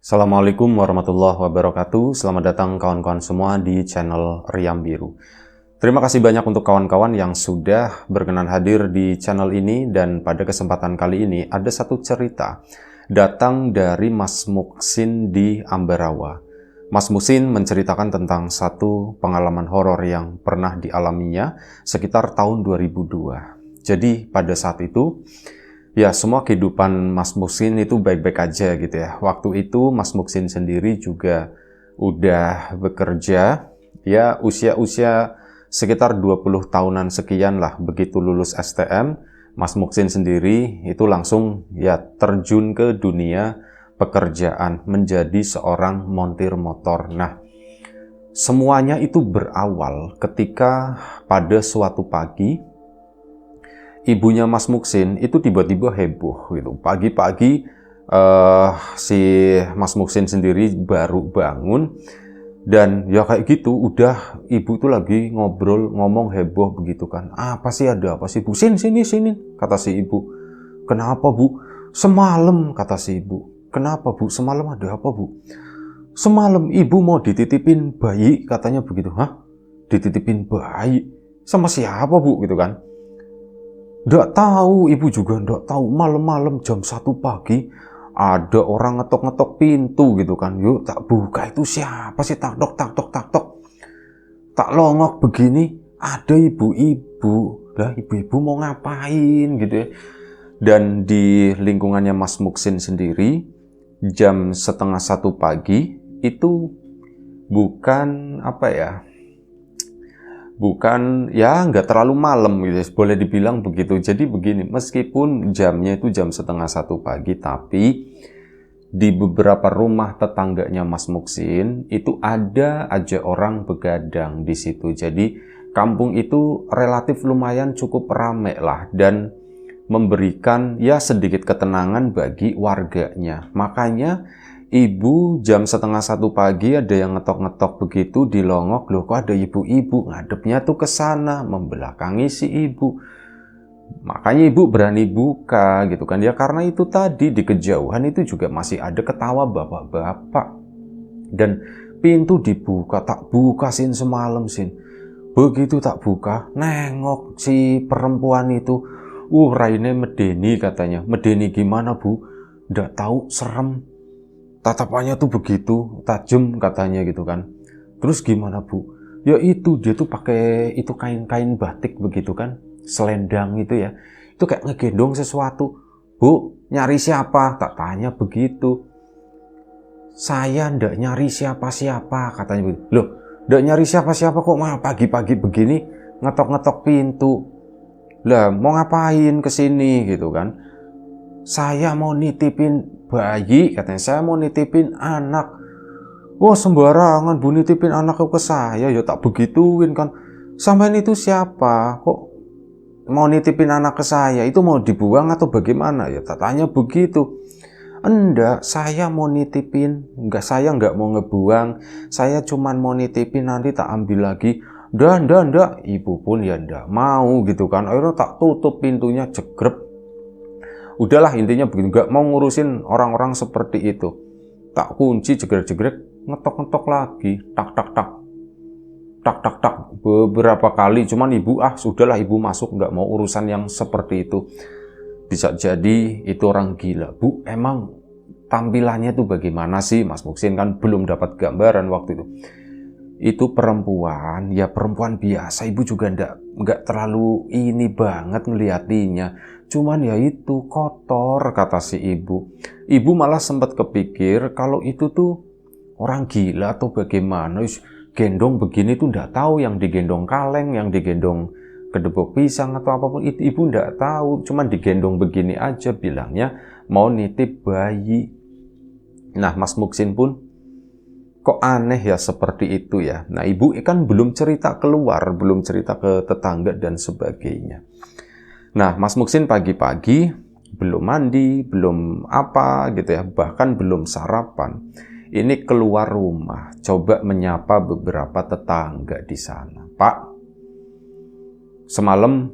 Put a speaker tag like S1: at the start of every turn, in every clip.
S1: Assalamualaikum warahmatullahi wabarakatuh. Selamat datang kawan-kawan semua di channel Riam Biru. Terima kasih banyak untuk kawan-kawan yang sudah berkenan hadir di channel ini, dan pada kesempatan kali ini ada satu cerita datang dari Mas Muksin di Ambarawa. Mas Muksin menceritakan tentang satu pengalaman horor yang pernah dialaminya sekitar tahun 2002. Jadi pada saat itu, ya, semua kehidupan Mas Muksin itu baik-baik aja gitu ya. Waktu itu Mas Muksin sendiri juga udah bekerja, ya usia-usia sekitar 20 tahunan sekian lah. Begitu lulus STM, Mas Muksin sendiri itu langsung ya terjun ke dunia pekerjaan menjadi seorang montir motor. Nah, semuanya itu berawal ketika pada suatu pagi, ibunya Mas Muksin itu tiba-tiba heboh gitu. Pagi-pagi si Mas Muksin sendiri baru bangun, dan ya kayak gitu udah ibu tuh lagi ngomong heboh begitu kan. Apa sih, ada apa sih Bu? Sini, kata si ibu. Kenapa Bu? Semalam, kata si ibu. Kenapa Bu? Semalam ada apa Bu? Semalam ibu mau dititipin bayi, katanya begitu. Hah? Dititipin bayi? Sama siapa Bu? Gitu kan. Nggak tahu, ibu juga nggak tahu. Malam-malam jam 1 pagi ada orang ngetok-ngetok pintu gitu kan. Yuk tak buka, itu siapa sih? Tak tok, tak tok, tak tok. Tak longok begini, ada ibu-ibu. Lah ibu-ibu mau ngapain gitu ya. Dan di lingkungannya Mas Muksin sendiri, jam setengah 1 pagi itu bukan apa ya, bukan ya nggak terlalu malam gitu, boleh dibilang begitu. Jadi begini, meskipun jamnya itu jam setengah 1 pagi, tapi di beberapa rumah tetangganya Mas Muksin itu ada aja orang begadang di situ. Jadi kampung itu relatif lumayan cukup ramai lah, dan memberikan ya sedikit ketenangan bagi warganya. Makanya ibu jam setengah 1 pagi ada yang ngetok-ngetok begitu di longok. Loh, kok ada ibu-ibu? Ngadepnya tuh ke sana, membelakangi si ibu. Makanya ibu berani buka gitu kan ya, karena itu tadi di kejauhan itu juga masih ada ketawa bapak-bapak. Dan pintu dibuka, tak buka Sin semalam Sin. Begitu tak buka, nengok si perempuan itu. Raine medeni katanya. Medeni gimana Bu? Nggak tahu, serem. Tatapannya tuh begitu tajam katanya gitu kan. Terus gimana Bu? Ya itu, dia tuh pakai itu kain-kain batik begitu kan, selendang itu ya. Itu kayak ngegendong sesuatu. Bu, nyari siapa? Tak tanya begitu. Saya ndak nyari siapa-siapa, katanya begitu. Loh, ndak nyari siapa-siapa kok malah pagi-pagi begini ngetok-ngetok pintu. Lah, mau ngapain kesini gitu kan? Saya mau nitipin bayi, katanya. Saya mau nitipin anak. Wah, sembarangan Bu, nitipin anak ke saya, ya tak begituin kan. Sampean itu siapa? Kok mau nitipin anak ke saya? Itu mau dibuang atau bagaimana? Ya tak tanya begitu. Enggak, saya mau nitipin. Enggak, saya enggak mau ngebuang. Saya cuman mau nitipin, nanti tak ambil lagi. Ndak. Ibu pun ya ndak mau gitu kan. Akhirnya tak tutup pintunya, jegrep. Udahlah, intinya begitu, nggak mau ngurusin orang-orang seperti itu. Tak kunci, jegrek-jegrek, ngetok-ngetok lagi, tak, beberapa kali. Cuman ibu, sudahlah, ibu masuk, nggak mau urusan yang seperti itu. Bisa jadi itu orang gila. Bu, emang tampilannya tuh bagaimana sih? Mas Muksin kan belum dapat gambaran waktu itu. Itu perempuan, ya perempuan biasa. Ibu juga nggak terlalu ini banget ngeliatinya. Cuman ya itu kotor, kata si ibu. Ibu malah sempat kepikir kalau itu tuh orang gila atau bagaimana. Gendong begini tuh nggak tahu, yang digendong kaleng, yang digendong kedebok pisang atau apapun itu ibu nggak tahu. Cuman digendong begini aja, bilangnya mau nitip bayi. Nah, Mas Muksin pun kok aneh ya seperti itu ya. Nah, ibu kan belum cerita keluar, belum cerita ke tetangga dan sebagainya. Nah, Mas Muksin pagi-pagi belum mandi, belum apa gitu ya, bahkan belum sarapan. Ini keluar rumah, coba menyapa beberapa tetangga di sana. Pak, semalam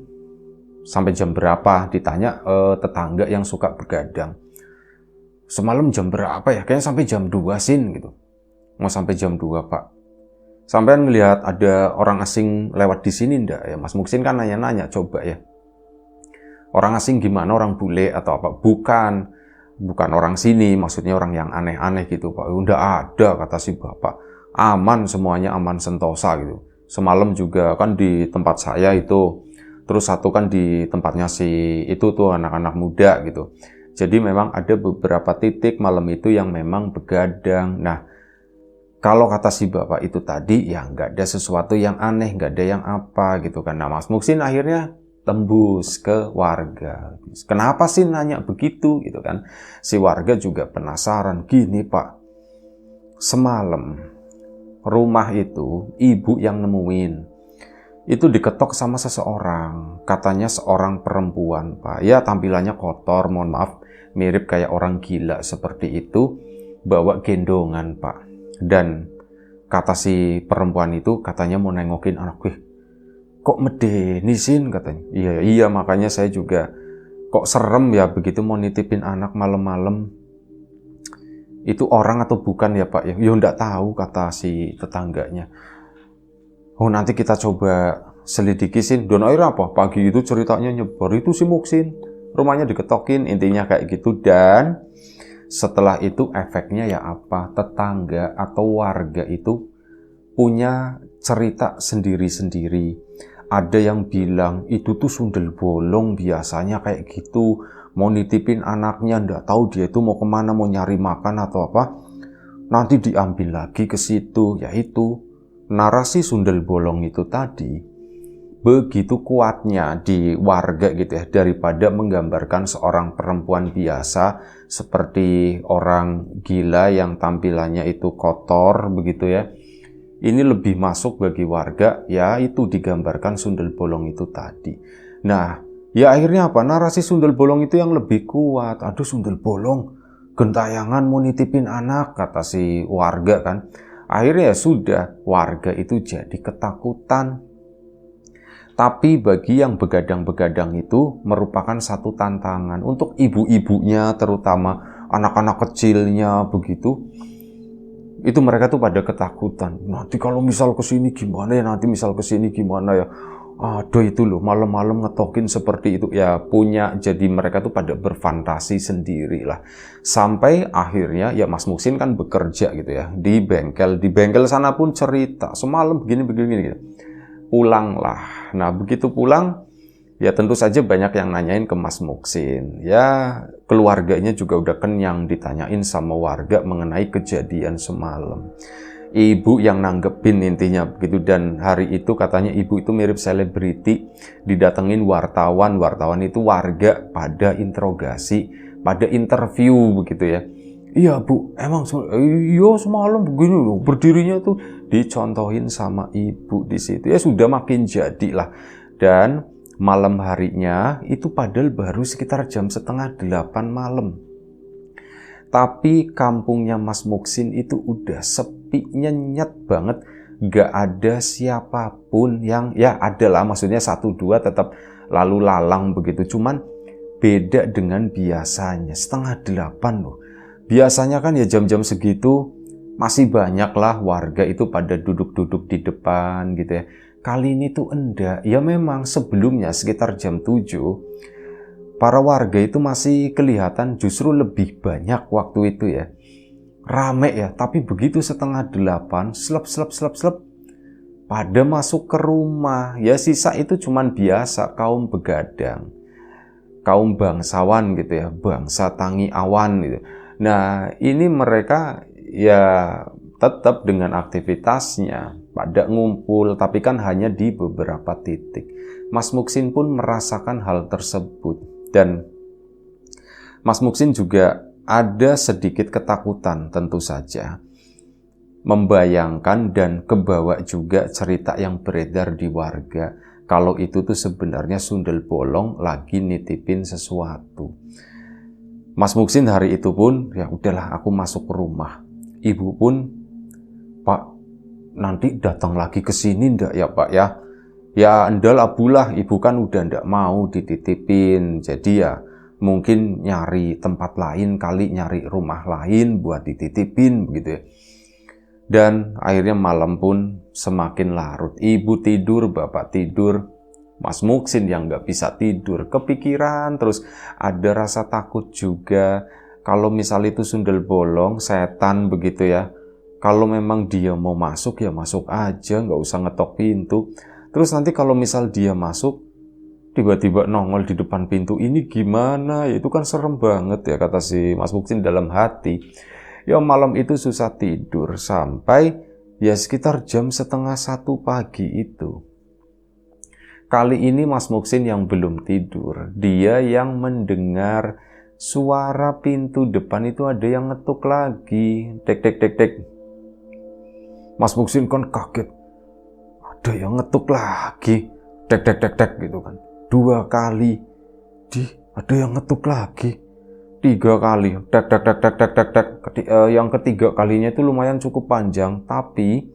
S1: sampai jam berapa? Ditanya tetangga yang suka begadang. semalam jam berapa ya? Kayaknya sampai jam 2 Sin gitu. Mau sampai jam 2 Pak. Sampean ngelihat ada orang asing lewat di sini ndak ya? Mas Muksin kan nanya-nanya, coba ya. Orang asing gimana? Orang bule atau apa? Bukan orang sini, maksudnya orang yang aneh-aneh gitu Pak. Ndak ada, kata si bapak. Aman semuanya, aman sentosa gitu. Semalam juga kan di tempat saya itu, terus satu kan di tempatnya si itu tuh anak-anak muda gitu. Jadi memang ada beberapa titik malam itu yang memang begadang. Nah, kalau kata si bapak itu tadi, ya nggak ada sesuatu yang aneh, nggak ada yang apa gitu kan. Nah, Mas Muksin akhirnya tembus ke warga. Kenapa sih nanya begitu gitu kan? Si warga juga penasaran. Gini Pak, semalam rumah itu ibu yang nemuin. Itu diketok sama seseorang. Katanya seorang perempuan Pak. Ya tampilannya kotor, mohon maaf. Mirip kayak orang gila seperti itu. Bawa gendongan Pak. Dan kata si perempuan itu katanya mau nengokin anak gue. Kok medeni Sin katanya. Iya makanya saya juga kok serem ya begitu mau nitipin anak malam-malam. Itu orang atau bukan ya Pak? Ya enggak tahu kata si tetangganya. Oh nanti kita coba selidiki Sin. Don air apa? Pagi itu ceritanya nyebar itu si Muksin. Rumahnya diketokin intinya kayak gitu. Dan setelah itu efeknya ya apa? Tetangga atau warga itu punya cerita sendiri-sendiri. Ada yang bilang itu tuh sundel bolong biasanya kayak gitu. Mau nitipin anaknya, nggak tahu dia itu mau kemana, mau nyari makan atau apa. Nanti diambil lagi ke situ. Yaitu narasi sundel bolong itu tadi begitu kuatnya di warga gitu ya, daripada menggambarkan seorang perempuan biasa seperti orang gila yang tampilannya itu kotor begitu ya. Ini lebih masuk bagi warga, ya itu digambarkan sundel bolong itu tadi. Nah, ya akhirnya apa? Narasi sundel bolong itu yang lebih kuat. Aduh sundel bolong, gentayangan mau nitipin anak, kata si warga kan. Akhirnya ya sudah, warga itu jadi ketakutan. Tapi bagi yang begadang-begadang itu merupakan satu tantangan untuk ibu-ibunya, terutama anak-anak kecilnya begitu. Itu mereka tuh pada ketakutan. Nanti kalau misal kesini gimana ya? Nanti misal kesini gimana ya? Aduh itu loh, malam-malam ngetokin seperti itu. Ya punya, jadi mereka tuh pada berfantasi sendiri lah. Sampai akhirnya ya Mas Muksin kan bekerja gitu ya. Di bengkel sana pun cerita. Semalam begini gitu. Pulanglah. Nah begitu pulang, ya tentu saja banyak yang nanyain ke Mas Muksin. Ya keluarganya juga udah kenyang ditanyain sama warga mengenai kejadian semalam. Ibu yang nanggepin intinya begitu. Dan hari itu katanya ibu itu mirip selebriti. Didatengin wartawan. Wartawan itu warga pada interogasi, pada interview begitu ya. Iya Bu, emang iya semalam begini loh, berdirinya tuh dicontohin sama ibu di situ. Ya sudah makin jadilah. Dan malam harinya itu padahal baru sekitar jam 7:30 malam. Tapi kampungnya Mas Muksin itu udah sepi nyenyet banget. Gak ada siapapun yang, ya adalah maksudnya 1-2 tetap lalu lalang begitu. Cuman beda dengan biasanya, 7:30 loh. Biasanya kan ya jam-jam segitu masih banyak lah warga itu pada duduk-duduk di depan gitu ya. Kali ini tuh enggak. Ya memang sebelumnya sekitar jam 7 para warga itu masih kelihatan justru lebih banyak waktu itu ya. Rame ya, tapi begitu 7:30 slep pada masuk ke rumah. Ya sisa itu cuman biasa kaum begadang, kaum bangsawan gitu ya, bangsa Tangi Awan gitu. Nah ini mereka ya tetap dengan aktivitasnya pada ngumpul, tapi kan hanya di beberapa titik. Mas Muksin pun merasakan hal tersebut. Dan Mas Muksin juga ada sedikit ketakutan tentu saja. Membayangkan dan kebawa juga cerita yang beredar di warga. Kalau itu tuh sebenarnya sundel bolong lagi nitipin sesuatu. Mas Muksin hari itu pun, ya udahlah aku masuk ke rumah. Ibu pun, Pak, nanti datang lagi ke sini ndak ya Pak ya? Ya endal abulah, ibu kan udah ndak mau dititipin. Jadi ya mungkin nyari tempat lain kali, nyari rumah lain buat dititipin begitu ya. Dan akhirnya malam pun semakin larut. Ibu tidur, bapak tidur, Mas Muksin yang nggak bisa tidur, kepikiran terus, ada rasa takut juga. Kalau misal itu sundel bolong, setan begitu ya, kalau memang dia mau masuk ya masuk aja, nggak usah ngetok pintu. Terus nanti kalau misal dia masuk, tiba-tiba nongol di depan pintu, ini gimana? Ya, itu kan serem banget ya, kata si Mas Muksin dalam hati. Ya malam itu susah tidur sampai ya sekitar jam 12:30 pagi itu. Kali ini Mas Muksin yang belum tidur, dia yang mendengar suara pintu depan itu ada yang ngetuk lagi. Tek tek tek tek. Mas Muksin kan kaget. Ada yang ngetuk lagi. Tek tek tek tek gitu kan. 2 kali. Ada yang ngetuk lagi. 3 kali. Tek tek tek tek tek tek tek. Yang ketiga kalinya itu lumayan cukup panjang, tapi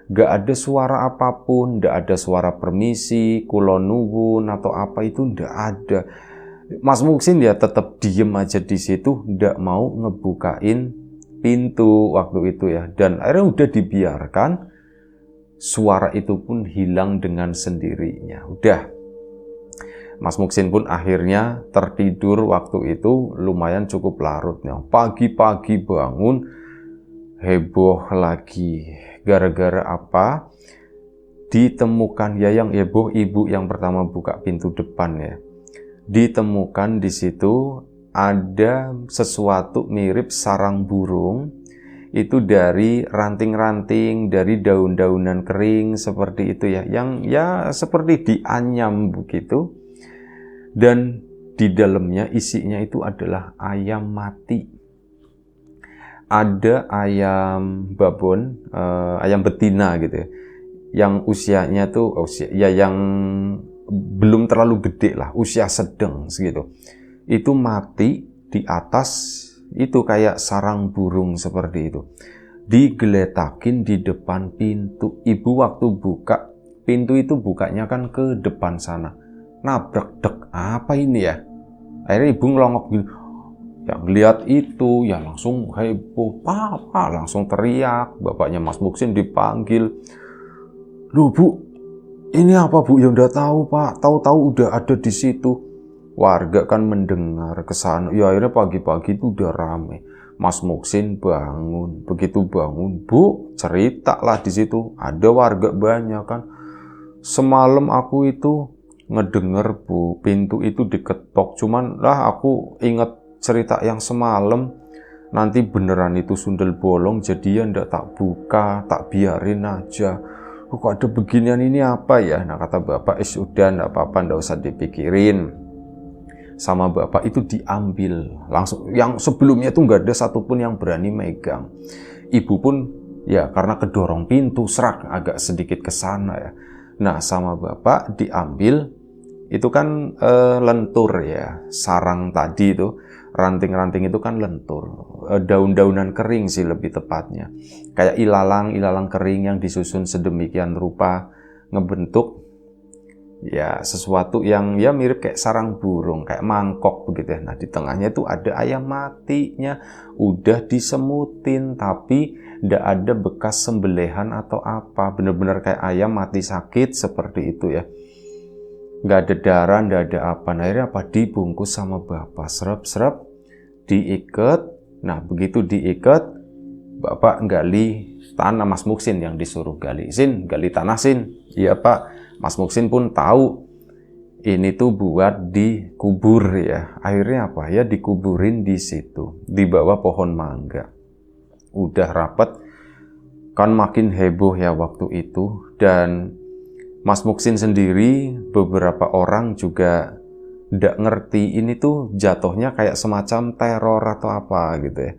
S1: gak ada suara apapun, gak ada suara permisi, kulon nuwun atau apa itu gak ada. Mas Muksin ya tetap diem aja di situ, gak mau ngebukain pintu waktu itu ya. Dan akhirnya udah dibiarkan, suara itu pun hilang dengan sendirinya. Udah. Mas Muksin pun akhirnya tertidur waktu itu lumayan cukup larutnya. Pagi-pagi bangun, heboh lagi. Gara-gara apa? Ditemukan ya yang heboh ibu yang pertama buka pintu depan ya. Ditemukan di situ ada sesuatu mirip sarang burung. Itu dari ranting-ranting, dari daun-daunan kering seperti itu ya. Yang ya seperti dianyam begitu. Dan di dalamnya isinya itu adalah ayam mati. Ada ayam babon, ayam betina gitu ya, yang usianya tuh yang belum terlalu gede lah, usia sedang segitu. Itu mati di atas itu kayak sarang burung seperti itu. Digeletakin di depan pintu. Ibu waktu buka pintu itu bukanya kan ke depan sana. Nabrak, dek, apa ini ya? Akhirnya ibu ngelongok gini. Yang lihat itu ya langsung heboh, papa langsung teriak. Bapaknya Mas Muksin dipanggil. Loh bu, ini apa bu? Ya udah tahu pak, tahu-tahu udah ada di situ. Warga kan mendengar ke sana. Ya akhirnya pagi-pagi itu udah rame. Mas Muksin bangun, begitu bangun, bu ceritalah di situ. Ada warga banyak kan. Semalam aku itu ngedenger bu, pintu itu diketok. Cuman lah aku inget cerita yang semalam, nanti beneran itu sundel bolong, jadi ya ndak tak buka, tak biarin aja. Kok ada beginian, ini apa ya? Nah kata bapak, udah ndak apa-apa, ndak usah dipikirin. Sama bapak itu diambil langsung. Yang sebelumnya tuh nggak ada satupun yang berani megang. Ibu pun ya karena kedorong pintu serak agak sedikit ke sana ya. Nah sama bapak diambil. Itu kan lentur ya, sarang tadi itu, ranting-ranting itu kan lentur, daun-daunan kering sih lebih tepatnya, kayak ilalang kering yang disusun sedemikian rupa, ngebentuk ya sesuatu yang ya mirip kayak sarang burung, kayak mangkok begitu ya. Nah di tengahnya itu ada ayam matinya, udah disemutin tapi ndak ada bekas sembelihan atau apa, bener-bener kayak ayam mati sakit seperti itu ya. Nggak ada darah, nggak ada apa. Nah, akhirnya apa? Dibungkus sama bapak, serep-serep, diikat. Nah, begitu diikat, bapak gali tanah. Mas Muksin yang disuruh gali. Sin, gali tanah Sin. Iya pak. Mas Muksin pun tahu ini tuh buat dikubur ya. Akhirnya apa ya? Dikuburin di situ, di bawah pohon mangga. Udah rapat, kan makin heboh ya waktu itu. Dan Mas Muksin sendiri, beberapa orang juga nggak ngerti ini tuh jatuhnya kayak semacam teror atau apa gitu ya.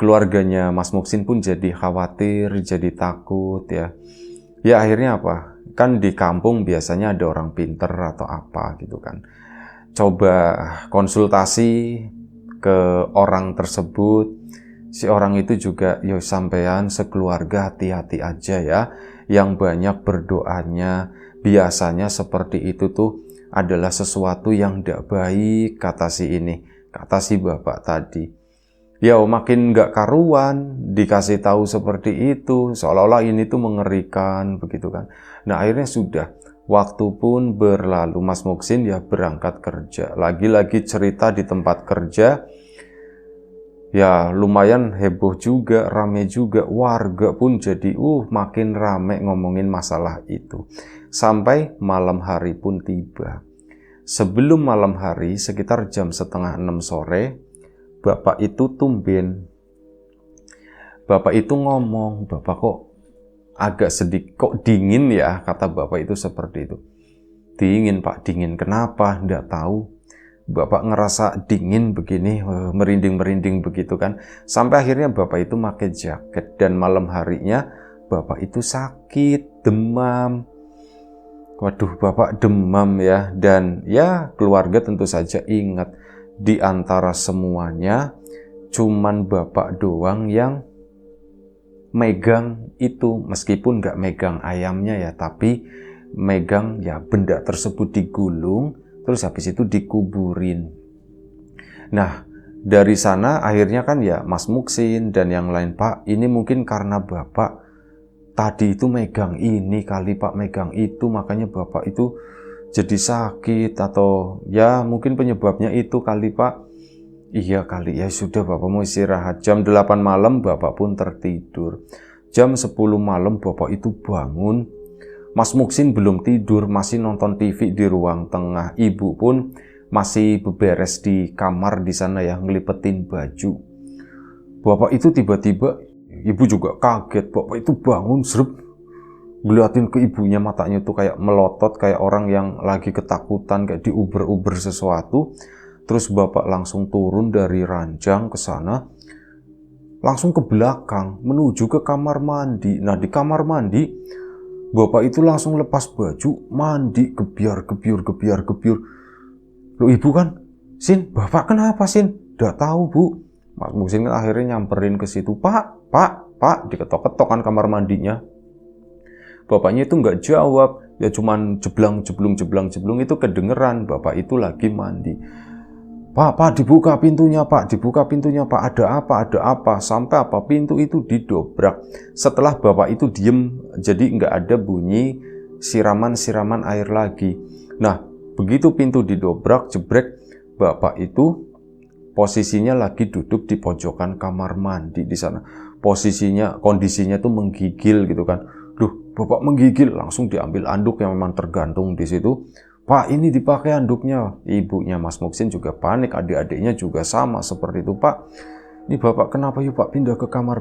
S1: Keluarganya Mas Muksin pun jadi khawatir, jadi takut ya. Ya akhirnya apa? Kan di kampung biasanya ada orang pinter atau apa gitu kan. Coba konsultasi ke orang tersebut. Si orang itu juga, yo sampean sekeluarga hati-hati aja ya. Yang banyak berdoanya, biasanya seperti itu tuh adalah sesuatu yang tidak baik, kata si bapak tadi. Ya makin nggak karuan dikasih tahu seperti itu, seolah-olah ini tuh mengerikan begitu kan. Nah akhirnya sudah, waktu pun berlalu, Mas Muksin ya berangkat kerja. Lagi-lagi cerita di tempat kerja, ya lumayan heboh juga, rame juga, warga pun jadi makin rame ngomongin masalah itu. Sampai malam hari pun tiba. Sebelum malam hari, sekitar jam 5:30 sore, bapak itu tumben. Bapak itu ngomong, bapak kok agak sedikit, kok dingin ya, kata bapak itu seperti itu. Dingin pak, dingin kenapa? Nggak tahu. Bapak ngerasa dingin begini, merinding-merinding begitu kan. Sampai akhirnya bapak itu pakai jaket, dan malam harinya bapak itu sakit, demam. Waduh, bapak demam ya. Dan ya keluarga tentu saja ingat, di antara semuanya cuman bapak doang yang megang itu, meskipun nggak megang ayamnya ya, tapi megang ya benda tersebut digulung, terus habis itu dikuburin. Nah dari sana akhirnya kan ya Mas Muksin dan yang lain, Pak ini mungkin karena bapak tadi itu megang ini kali Pak, megang itu, makanya bapak itu jadi sakit, atau ya mungkin penyebabnya itu kali Pak. Iya kali, ya sudah bapak mau istirahat. Jam 8 malam bapak pun tertidur. Jam 10 malam bapak itu bangun. Mas Muksin belum tidur, masih nonton TV di ruang tengah. Ibu pun masih beberes di kamar di sana ya, ngelipetin baju. Bapak itu tiba-tiba, ibu juga kaget, bapak itu bangun serep, ngeliatin ke ibunya, matanya tuh kayak melotot, kayak orang yang lagi ketakutan, kayak diuber-uber sesuatu. Terus bapak langsung turun dari ranjang ke sana, langsung ke belakang, menuju ke kamar mandi. Nah di kamar mandi, bapak itu langsung lepas baju, mandi, gebiar. Loh ibu kan, Sin, bapak kenapa Sin? Nggak tahu bu. Mas Muksin kan akhirnya nyamperin ke situ, Pak, diketok-ketok kan kamar mandinya. Bapaknya itu nggak jawab, ya cuman jeblang itu kedengeran, bapak itu lagi mandi. Pak, dibuka pintunya Pak, ada apa, sampai apa, pintu itu didobrak. Setelah bapak itu diem, jadi nggak ada bunyi siraman air lagi. Nah, begitu pintu didobrak, jebrek, bapak itu posisinya lagi duduk di pojokan kamar mandi di sana. Kondisinya tuh menggigil gitu kan. Duh, bapak menggigil, langsung diambil anduk yang memang tergantung di situ. Pak, ini dipakai anduknya. Ibunya Mas Muksin juga panik, adik-adiknya juga sama seperti itu. Pak, ini bapak kenapa yuk Pak, pindah ke kamar.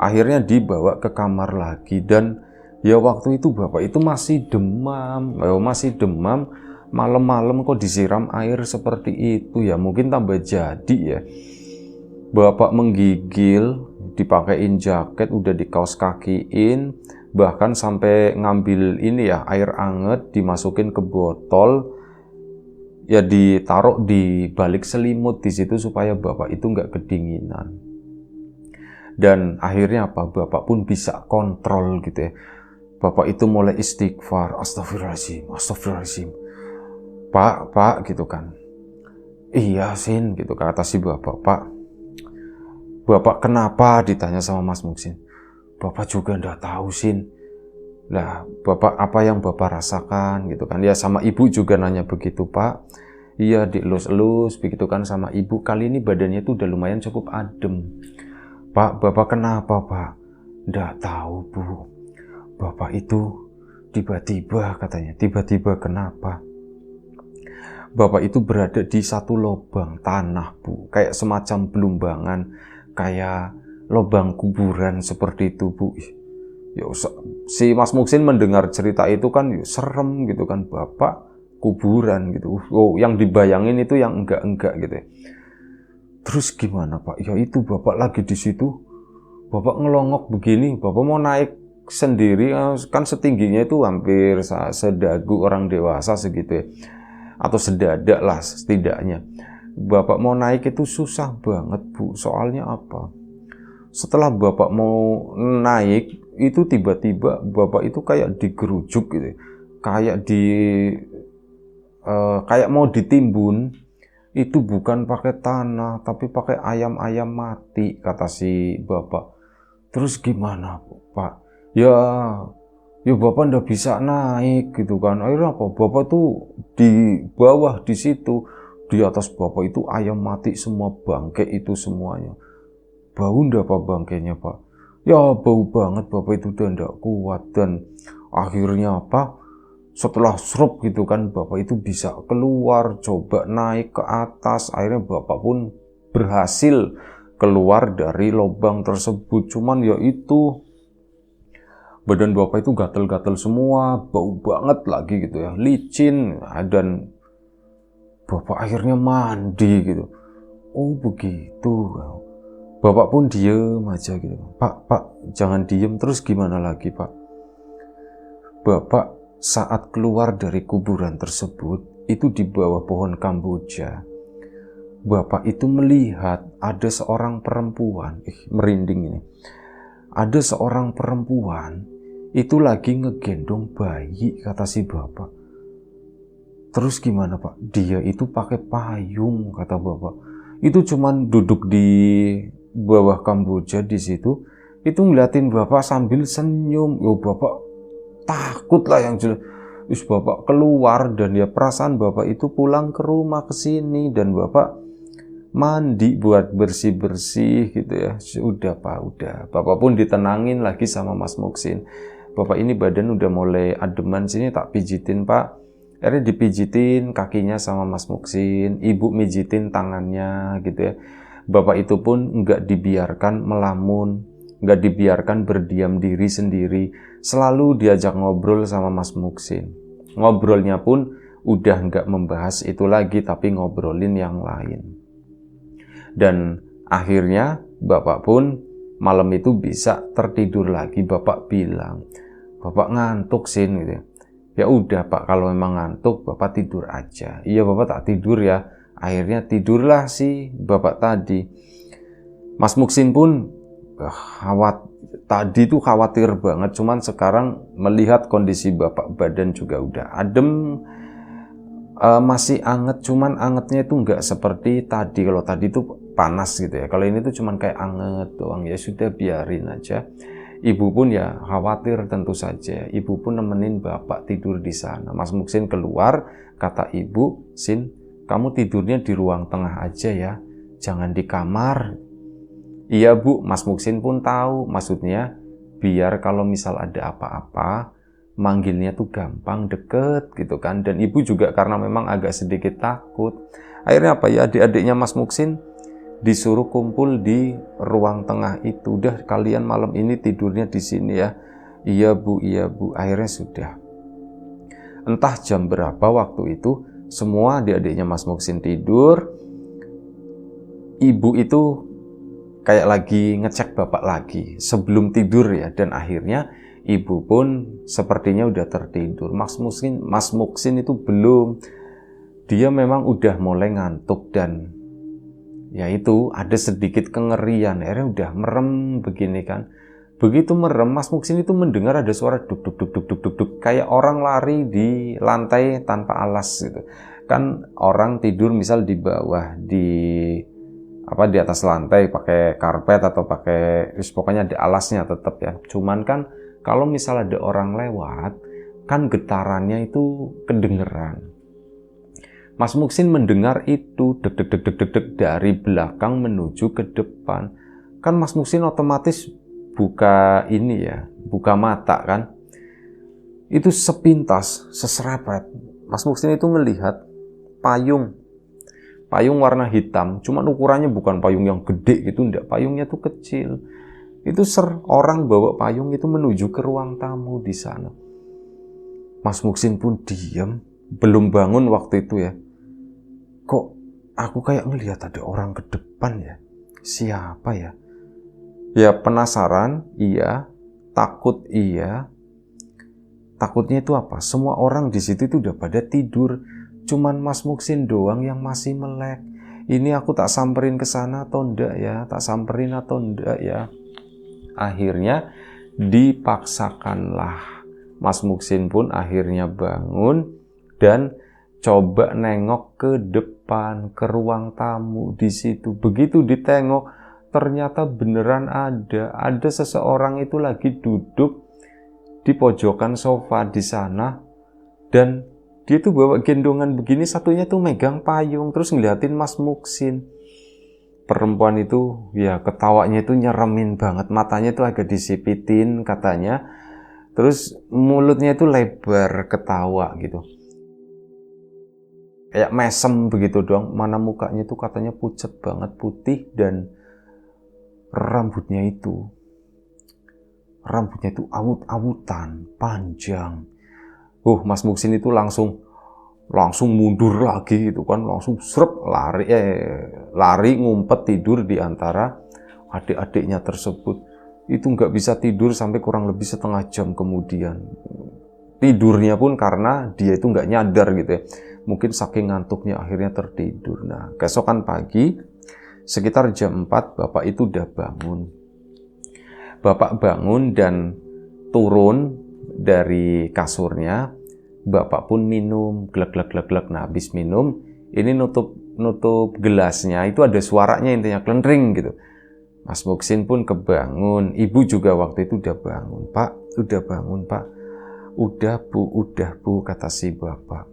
S1: Akhirnya dibawa ke kamar lagi, dan ya waktu itu bapak itu masih demam. Malam-malam kok disiram air seperti itu ya, mungkin tambah jadi ya. Bapak menggigil, dipakein jaket, udah dikaos kakiin, bahkan sampai ngambil ini ya, air anget dimasukin ke botol, ya ditaruh di balik selimut di situ supaya bapak itu nggak kedinginan. Dan akhirnya apa? Bapak pun bisa kontrol gitu ya. Bapak itu mulai istighfar, astagfirullahaladzim. Pak, gitu kan. Iya, Sin, gitu kata si bapak. Bapak kenapa? Ditanya sama Mas Muksin. Bapak juga ndak tahu, Sin. Lah, bapak apa yang bapak rasakan gitu kan? Ya sama ibu juga nanya begitu, Pak. Iya, dielus-elus begitu kan sama ibu. Kali ini badannya tuh udah lumayan cukup adem. Pak, bapak kenapa, Pak? Ndak tahu, Bu. Bapak itu tiba-tiba katanya. Tiba-tiba kenapa? Bapak itu berada di satu lubang tanah, Bu. Kayak semacam belumbangan, kayak lubang kuburan seperti itu, Bu. Si Mas Muksin mendengar cerita itu kan serem gitu kan, bapak kuburan gitu. Yang dibayangin itu yang enggak gitu ya. Terus gimana Pak? Ya itu bapak lagi di situ, bapak ngelongok begini, bapak mau naik sendiri, kan setingginya itu hampir sedagu orang dewasa segitu ya, atau sedadak lah setidaknya. Bapak mau naik itu susah banget, Bu. Soalnya apa? Setelah bapak mau naik, itu tiba-tiba bapak itu kayak digerujuk gitu. kayak mau ditimbun, itu bukan pakai tanah, tapi pakai ayam-ayam mati, kata si bapak. Terus gimana, Pak? Ya bapak ndak bisa naik gitu kan. Akhirnya apa? Bapak tuh di bawah di situ, di atas bapak itu ayam mati semua, bangke itu semuanya. Bau ndak Pak bangkainya, Pak? Ya bau banget, bapak itu udah ndak kuat. Dan akhirnya apa? Setelah srup gitu kan, bapak itu bisa keluar, coba naik ke atas. Akhirnya bapak pun berhasil keluar dari lubang tersebut. Cuman ya itu, badan bapak itu gatel-gatel semua, bau banget lagi gitu ya, licin. Dan bapak akhirnya mandi gitu. Oh begitu. Bapak pun diem aja gitu. Pak, jangan diem. Terus gimana lagi, Pak? Bapak saat keluar dari kuburan tersebut, itu di bawah pohon Kamboja, bapak itu melihat ada seorang perempuan, merinding ini. Ada seorang perempuan itu lagi ngegendong bayi, kata si bapak. Terus gimana, Pak? Dia itu pakai payung, kata bapak. Itu cuman duduk di bawah Kamboja di situ, itu ngeliatin bapak sambil senyum. Yo bapak takut lah yang jelas. Terus bapak keluar, dan ya perasaan bapak itu pulang ke rumah ke sini, dan bapak mandi buat bersih-bersih gitu ya. Udah Pak, udah. Bapak pun ditenangin lagi sama Mas Muksin. Bapak ini badan udah mulai ademan, sini tak pijitin, Pak. Akhirnya dipijitin kakinya sama Mas Muksin, ibu mijitin tangannya gitu ya. Bapak itu pun nggak dibiarkan melamun, nggak dibiarkan berdiam diri sendiri, selalu diajak ngobrol sama Mas Muksin. Ngobrolnya pun udah nggak membahas itu lagi, tapi ngobrolin yang lain. Dan akhirnya bapak pun malam itu bisa tertidur lagi. Bapak bilang, bapak ngantuk Sin gitu. Ya udah Pak, kalau memang ngantuk bapak tidur aja. Iya bapak tak tidur ya. Akhirnya tidurlah si bapak tadi. Mas Muksin pun tadi tuh khawatir banget, cuman sekarang melihat kondisi bapak, badan juga udah adem, masih anget, cuman angetnya itu nggak seperti tadi. Kalau tadi tuh panas gitu ya, kalau ini tuh cuman kayak anget doang. Ya sudah, biarin aja. Ibu pun ya khawatir tentu saja. Ibu pun nemenin bapak tidur di sana. Mas Muksin keluar, kata ibu, Sin, kamu tidurnya di ruang tengah aja ya, jangan di kamar. Iya Bu, Mas Muksin pun tahu, maksudnya biar kalau misal ada apa-apa, manggilnya tuh gampang, deket gitu kan. Dan ibu juga karena memang agak sedikit takut. Akhirnya apa ya, adik-adiknya Mas Muksin disuruh kumpul di ruang tengah itu. Udah, kalian malam ini tidurnya di sini ya. Iya Bu, iya Bu. Akhirnya sudah. Entah jam berapa waktu itu, semua adik-adiknya Mas Muksin tidur. Ibu itu kayak lagi ngecek bapak lagi sebelum tidur ya, dan akhirnya ibu pun sepertinya udah tertidur. Mas Muksin itu belum. Dia memang udah mulai ngantuk, dan ya itu ada sedikit kengerian. Akhirnya udah merem begini kan. Begitu merem, Mas Muksin itu mendengar ada suara duk duk duk duk duk duk duk, kayak orang lari di lantai tanpa alas gitu. Kan orang tidur misal di bawah, di atas lantai pakai karpet atau pakai, pokoknya di alasnya tetap ya. Cuman kan kalau misal ada orang lewat, kan getarannya itu kedengeran. Mas Muksin mendengar itu deg deg deg deg deg deg dari belakang menuju ke depan. Kan Mas Muksin otomatis buka mata kan. Itu sepintas, seserepet, Mas Muksin itu melihat payung warna hitam, cuman ukurannya bukan payung yang gede gitu, enggak, payungnya tuh kecil. Itu orang bawa payung itu menuju ke ruang tamu di sana. Mas Muksin pun diam, belum bangun waktu itu ya. Kok aku kayak ngelihat ada orang ke depan ya? Siapa ya? Ya penasaran, iya. Takut, iya. Takutnya itu apa? Semua orang di situ itu udah pada tidur. Cuman Mas Muksin doang yang masih melek. Ini aku tak samperin ke sana atau enggak ya? Tak samperin atau enggak ya? Akhirnya dipaksakanlah Mas Muksin pun akhirnya bangun dan coba nengok ke depan, ke ruang tamu di situ. Begitu ditengok, ternyata beneran ada seseorang itu lagi duduk di pojokan sofa di sana, dan dia tuh bawa gendongan begini, satunya tuh megang payung, terus ngeliatin Mas Muksin. Perempuan itu ya ketawanya itu nyeremin banget, matanya tuh agak disipitin katanya, terus mulutnya itu lebar ketawa gitu, kayak mesem begitu doang. Mana mukanya itu katanya pucet banget, putih, dan rambutnya itu awut-awutan, panjang. Mas Muksin itu langsung mundur lagi gitu kan, langsung lari ngumpet tidur di antara adik-adiknya tersebut. Itu nggak bisa tidur sampai kurang lebih setengah jam kemudian. Tidurnya pun karena dia itu nggak nyadar gitu ya, mungkin saking ngantuknya akhirnya tertidur. Nah, keesokan pagi sekitar jam 4 bapak itu udah bangun. Bapak bangun dan turun dari kasurnya. Bapak pun minum, glek. Nah, habis minum, ini nutup gelasnya, itu ada suaranya intinya, klentring gitu. Mas Muksin pun kebangun, ibu juga waktu itu udah bangun. Pak, udah bangun Pak. Udah bu, kata si bapak.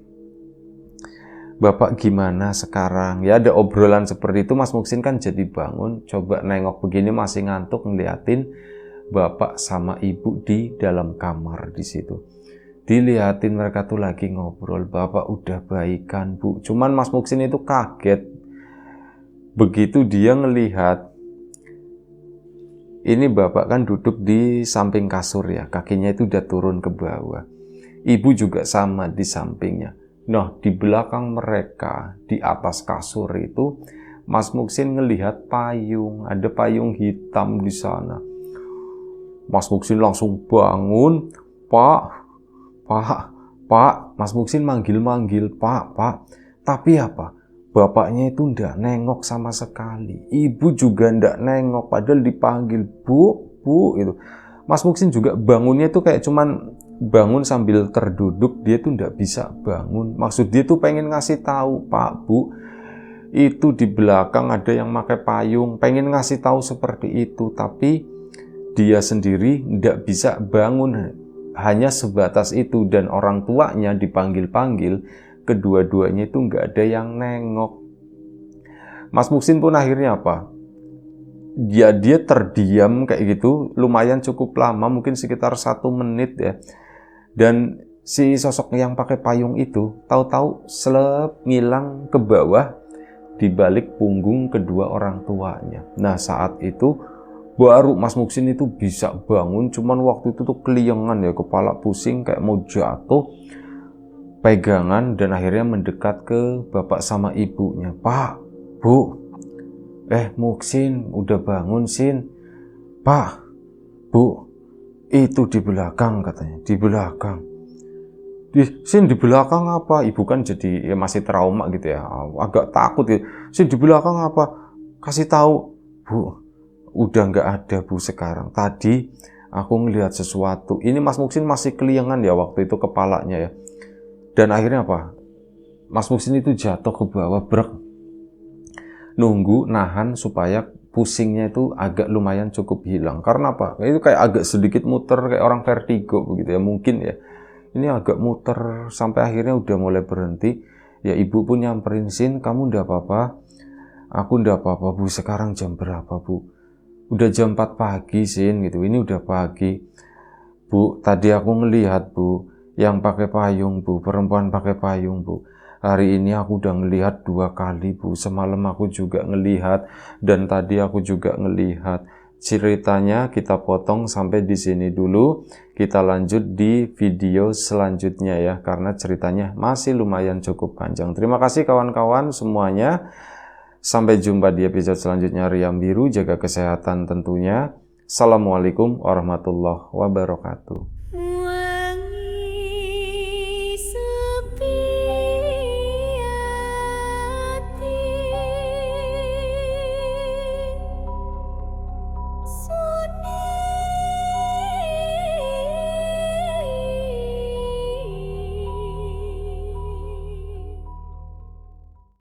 S1: Bapak gimana sekarang? Ya ada obrolan seperti itu, Mas Muksin kan jadi bangun, coba nengok begini masih ngantuk, ngeliatin bapak sama ibu di dalam kamar di situ. Dilihatin mereka tuh lagi ngobrol, bapak udah baikan bu. Cuman Mas Muksin itu kaget. Begitu dia ngelihat, ini bapak kan duduk di samping kasur ya, kakinya itu udah turun ke bawah. Ibu juga sama di sampingnya. Nah, di belakang mereka, di atas kasur itu, Mas Muksin ngelihat payung, ada payung hitam di sana. Mas Muksin langsung bangun, Pak, Mas Muksin manggil-manggil, Pak. Tapi apa? Bapaknya itu ndak nengok sama sekali. Ibu juga ndak nengok, padahal dipanggil, Bu, itu. Mas Muksin juga bangunnya tuh kayak cuman bangun sambil terduduk, dia tuh ndak bisa bangun. Maksud dia tuh pengen ngasih tahu, Pak, Bu, itu di belakang ada yang pakai payung, pengen ngasih tahu seperti itu, tapi dia sendiri ndak bisa bangun. Hanya sebatas itu, dan orang tuanya dipanggil-panggil, kedua-duanya itu nggak ada yang nengok. Mas Muksin pun akhirnya apa? Dia terdiam kayak gitu, lumayan cukup lama, mungkin sekitar 1 menit ya. Dan si sosok yang pakai payung itu, tahu-tahu selep ngilang ke bawah di balik punggung kedua orang tuanya. Nah, saat itu baru Mas Muksin itu bisa bangun, cuman waktu itu tuh keliengan ya, kepala pusing kayak mau jatuh, pegangan, dan akhirnya mendekat ke bapak sama ibunya. Pak, Bu, Muksin udah bangun, Sin. Pak, Bu, itu di belakang katanya, di belakang. Sin, di belakang apa? Ibu kan jadi ya masih trauma gitu ya, agak takut ya. Sin, di belakang apa? Kasih tahu, Bu. Udah nggak ada Bu sekarang. Tadi aku ngelihat sesuatu. Ini Mas Muksin masih keliengan ya waktu itu kepalanya ya. Dan akhirnya apa? Mas Muksin itu jatuh ke bawah, brek. Nunggu, nahan supaya pusingnya itu agak lumayan cukup hilang. Karena apa? Itu kayak agak sedikit muter, kayak orang vertigo begitu ya, mungkin ya. Ini agak muter sampai akhirnya udah mulai berhenti. Ya ibu pun nyamperin, Sin, kamu udah apa-apa? Aku udah apa-apa Bu. Sekarang jam berapa Bu? Udah jam 4 pagi, Sin, gitu. Ini udah pagi. Bu, tadi aku ngelihat, Bu, yang pakai payung, Bu, perempuan pakai payung, Bu. Hari ini aku udah ngelihat 2 kali, Bu. Semalam aku juga ngelihat, dan tadi aku juga ngelihat. Ceritanya kita potong sampai di sini dulu. Kita lanjut di video selanjutnya ya, karena ceritanya masih lumayan cukup panjang. Terima kasih kawan-kawan semuanya. Sampai jumpa di episode selanjutnya Riam Biru, jaga kesehatan tentunya. Assalamualaikum warahmatullahi wabarakatuh.